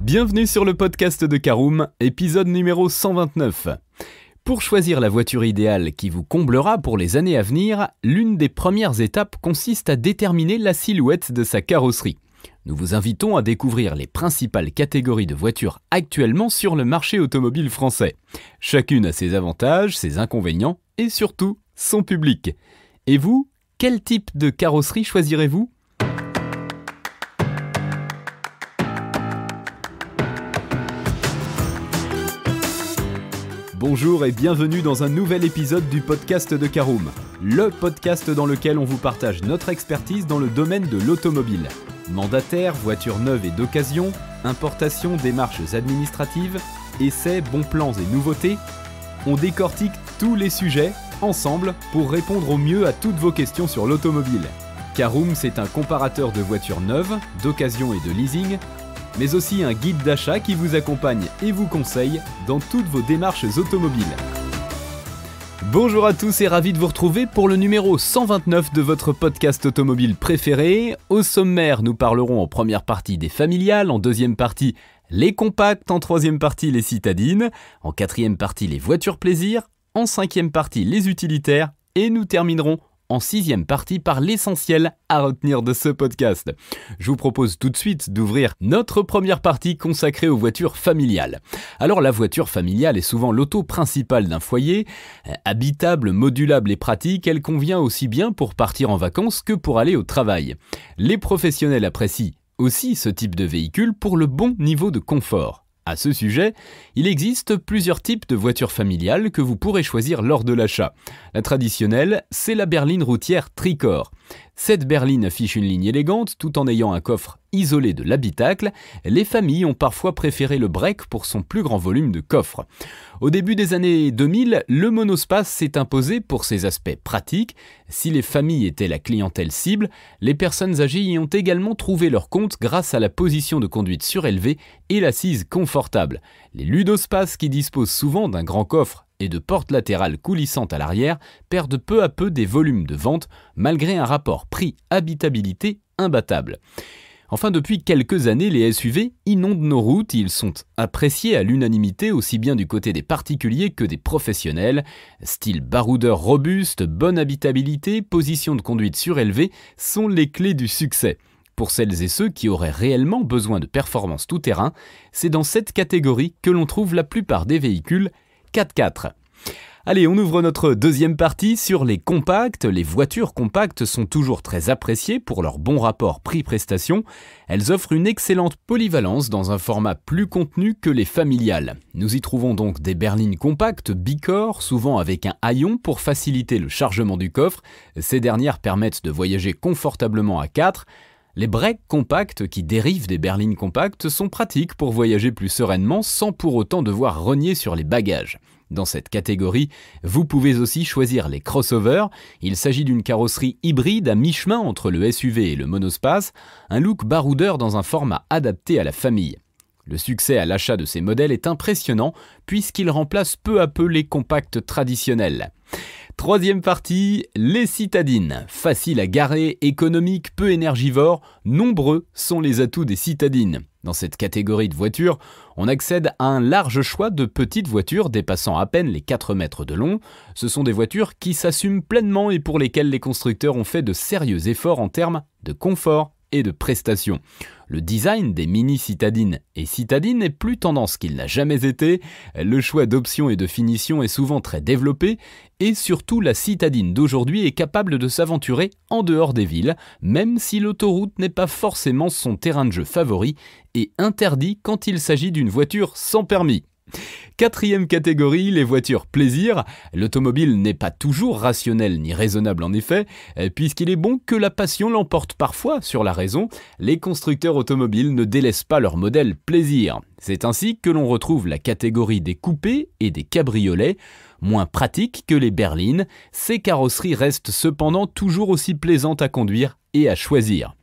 Bienvenue sur le podcast de Caroom, épisode numéro 129. Pour choisir la voiture idéale qui vous comblera pour les années à venir, l'une des premières étapes consiste à déterminer la silhouette de sa carrosserie. Nous vous invitons à découvrir les principales catégories de voitures actuellement sur le marché automobile français. Chacune a ses avantages, ses inconvénients et surtout son public. Et vous, quel type de carrosserie choisirez-vous ? Bonjour et bienvenue dans un nouvel épisode du podcast de Caroom, le podcast dans lequel on vous partage notre expertise dans le domaine de l'automobile. Mandataires, voitures neuves et d'occasion, importation, démarches administratives, essais, bons plans et nouveautés, on décortique tous les sujets ensemble pour répondre au mieux à toutes vos questions sur l'automobile. Caroom, c'est un comparateur de voitures neuves, d'occasion et de leasing, mais aussi un guide d'achat qui vous accompagne et vous conseille dans toutes vos démarches automobiles. Bonjour à tous et ravi de vous retrouver pour le numéro 129 de votre podcast automobile préféré. Au sommaire, nous parlerons en première partie des familiales, en deuxième partie les compacts, en troisième partie les citadines, en quatrième partie les voitures plaisir, en cinquième partie les utilitaires et nous terminerons en sixième partie par l'essentiel à retenir de ce podcast. Je vous propose tout de suite d'ouvrir notre première partie consacrée aux voitures familiales. Alors la voiture familiale est souvent l'auto principale d'un foyer. Habitable, modulable et pratique, elle convient aussi bien pour partir en vacances que pour aller au travail. Les professionnels apprécient aussi ce type de véhicule pour le bon niveau de confort. À ce sujet, il existe plusieurs types de voitures familiales que vous pourrez choisir lors de l'achat. La traditionnelle, c'est la berline routière tricorps. Cette berline affiche une ligne élégante tout en ayant un coffre isolé de l'habitacle. Les familles ont parfois préféré le break pour son plus grand volume de coffre. Au début des années 2000, le monospace s'est imposé pour ses aspects pratiques. Si les familles étaient la clientèle cible, les personnes âgées y ont également trouvé leur compte grâce à la position de conduite surélevée et l'assise confortable. Les ludospaces qui disposent souvent d'un grand coffre et de portes latérales coulissantes à l'arrière perdent peu à peu des volumes de vente malgré un rapport prix-habitabilité imbattable. Enfin, depuis quelques années, les SUV inondent nos routes. Ils sont appréciés à l'unanimité aussi bien du côté des particuliers que des professionnels. Style baroudeur robuste, bonne habitabilité, position de conduite surélevée sont les clés du succès. Pour celles et ceux qui auraient réellement besoin de performance tout-terrain, c'est dans cette catégorie que l'on trouve la plupart des véhicules 4x4. Allez, on ouvre notre deuxième partie sur les compacts. Les voitures compactes sont toujours très appréciées pour leur bon rapport prix-prestation. Elles offrent une excellente polyvalence dans un format plus contenu que les familiales. Nous y trouvons donc des berlines compactes bicorps, souvent avec un haillon pour faciliter le chargement du coffre. Ces dernières permettent de voyager confortablement à 4. Les breaks compacts qui dérivent des berlines compactes sont pratiques pour voyager plus sereinement sans pour autant devoir rogner sur les bagages. Dans cette catégorie, vous pouvez aussi choisir les crossovers. Il s'agit d'une carrosserie hybride à mi-chemin entre le SUV et le monospace, un look baroudeur dans un format adapté à la famille. Le succès à l'achat de ces modèles est impressionnant puisqu'ils remplacent peu à peu les compacts traditionnels. Troisième partie, les citadines. Faciles à garer, économiques, peu énergivores, nombreux sont les atouts des citadines. Dans cette catégorie de voitures, on accède à un large choix de petites voitures dépassant à peine les 4 mètres de long. Ce sont des voitures qui s'assument pleinement et pour lesquelles les constructeurs ont fait de sérieux efforts en termes de confort et de prestations. Le design des mini-citadines et citadines est plus tendance qu'il n'a jamais été. Le choix d'options et de finitions est souvent très développé et surtout la citadine d'aujourd'hui est capable de s'aventurer en dehors des villes, même si l'autoroute n'est pas forcément son terrain de jeu favori et interdit quand il s'agit d'une voiture sans permis. Quatrième catégorie, les voitures plaisir. L'automobile n'est pas toujours rationnel ni raisonnable en effet, puisqu'il est bon que la passion l'emporte parfois sur la raison. Les constructeurs automobiles ne délaissent pas leur modèle plaisir. C'est ainsi que l'on retrouve la catégorie des coupés et des cabriolets. Moins pratiques que les berlines, ces carrosseries restent cependant toujours aussi plaisantes à conduire et à choisir.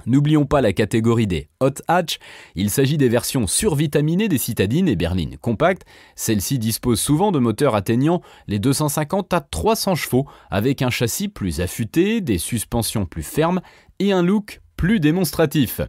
N'oublions pas la catégorie des hot hatch, il s'agit des versions survitaminées des citadines et berlines compactes. Celles-ci disposent souvent de moteurs atteignant les 250 à 300 chevaux, avec un châssis plus affûté, des suspensions plus fermes et un look plus plus démonstratif.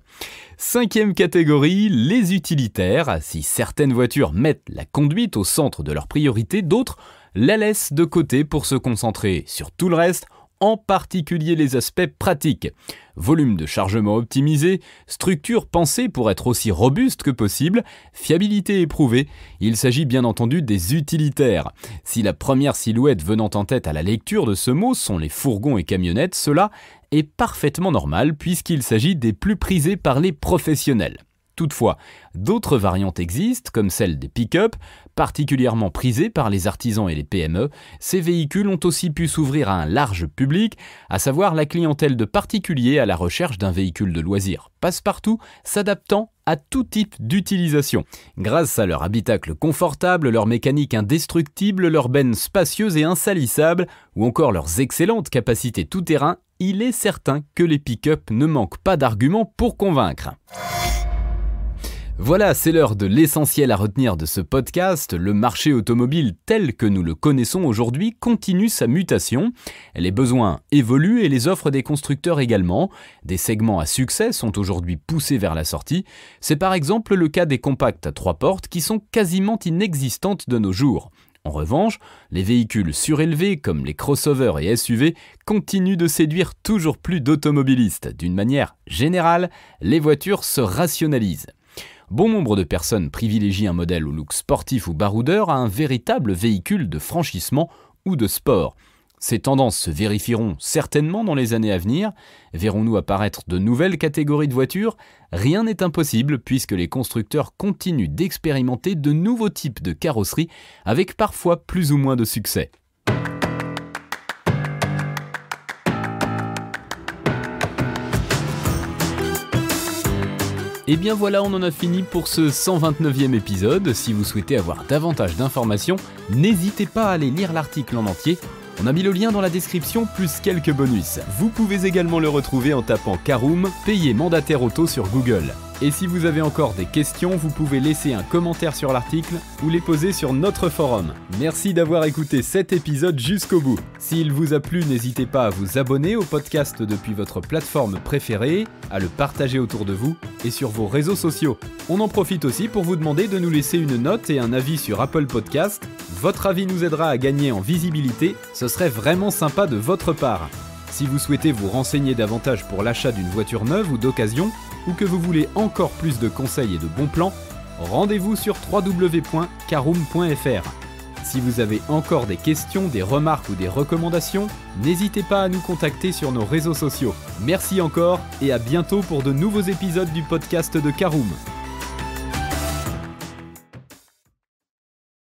5e catégorie, les utilitaires. Si certaines voitures mettent la conduite au centre de leurs priorités, d'autres la laissent de côté pour se concentrer sur tout le reste, en particulier les aspects pratiques. Volume de chargement optimisé, structure pensée pour être aussi robuste que possible, fiabilité éprouvée, il s'agit bien entendu des utilitaires. Si la première silhouette venant en tête à la lecture de ce mot sont les fourgons et camionnettes, cela est parfaitement normal puisqu'il s'agit des plus prisés par les professionnels. Toutefois, d'autres variantes existent, comme celle des pick-up, particulièrement prisées par les artisans et les PME. Ces véhicules ont aussi pu s'ouvrir à un large public, à savoir la clientèle de particuliers à la recherche d'un véhicule de loisir passe-partout, s'adaptant à tout type d'utilisation. Grâce à leur habitacle confortable, leur mécanique indestructible, leur benne spacieuse et insalissable, ou encore leurs excellentes capacités tout-terrain, il est certain que les pick-up ne manquent pas d'arguments pour convaincre. Voilà, c'est l'heure de l'essentiel à retenir de ce podcast. Le marché automobile tel que nous le connaissons aujourd'hui continue sa mutation. Les besoins évoluent et les offres des constructeurs également. Des segments à succès sont aujourd'hui poussés vers la sortie. C'est par exemple le cas des compacts à 3 portes qui sont quasiment inexistantes de nos jours. En revanche, les véhicules surélevés comme les crossovers et SUV continuent de séduire toujours plus d'automobilistes. D'une manière générale, les voitures se rationalisent. Bon nombre de personnes privilégient un modèle au look sportif ou baroudeur à un véritable véhicule de franchissement ou de sport. Ces tendances se vérifieront certainement dans les années à venir. Verrons-nous apparaître de nouvelles catégories de voitures ? Rien n'est impossible puisque les constructeurs continuent d'expérimenter de nouveaux types de carrosseries avec parfois plus ou moins de succès. Et bien voilà, on en a fini pour ce 129e épisode. Si vous souhaitez avoir davantage d'informations, n'hésitez pas à aller lire l'article en entier. On a mis le lien dans la description, plus quelques bonus. Vous pouvez également le retrouver en tapant Caroom, payé mandataire auto sur Google. Et si vous avez encore des questions, vous pouvez laisser un commentaire sur l'article ou les poser sur notre forum. Merci d'avoir écouté cet épisode jusqu'au bout. S'il vous a plu, n'hésitez pas à vous abonner au podcast depuis votre plateforme préférée, à le partager autour de vous et sur vos réseaux sociaux. On en profite aussi pour vous demander de nous laisser une note et un avis sur Apple Podcast. Votre avis nous aidera à gagner en visibilité, ce serait vraiment sympa de votre part. Si vous souhaitez vous renseigner davantage pour l'achat d'une voiture neuve ou d'occasion, ou que vous voulez encore plus de conseils et de bons plans, rendez-vous sur www.caroom.fr. Si vous avez encore des questions, des remarques ou des recommandations, n'hésitez pas à nous contacter sur nos réseaux sociaux. Merci encore et à bientôt pour de nouveaux épisodes du podcast de Caroom.